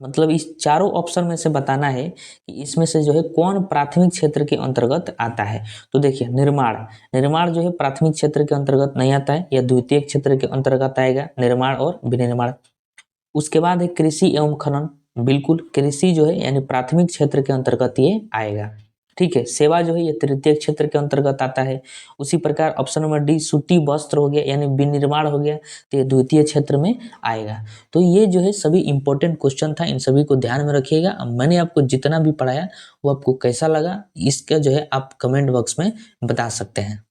A: मतलब इस चारों ऑप्शन में से बताना है कि इसमें से जो है कौन प्राथमिक क्षेत्र के अंतर्गत आता है। तो देखिए निर्माण, निर्माण जो है प्राथमिक क्षेत्र के अंतर्गत नहीं आता है, यह द्वितीय क्षेत्र के अंतर्गत आएगा, निर्माण और विनिर्माण। उसके बाद है कृषि एवं खनन, बिल्कुल कृषि जो है यानी प्राथमिक क्षेत्र के अंतर्गत ये आएगा। ठीक है। सेवा जो है ये तृतीय क्षेत्र के अंतर्गत आता है। उसी प्रकार ऑप्शन नंबर डी सूती वस्त्र हो गया यानी विनिर्माण हो गया, तो ये द्वितीय क्षेत्र में आएगा। तो ये जो है सभी इंपॉर्टेंट क्वेश्चन था, इन सभी को ध्यान में रखिएगा। मैंने आपको जितना भी पढ़ाया वो आपको कैसा लगा इसका जो है आप कमेंट बॉक्स में बता सकते हैं।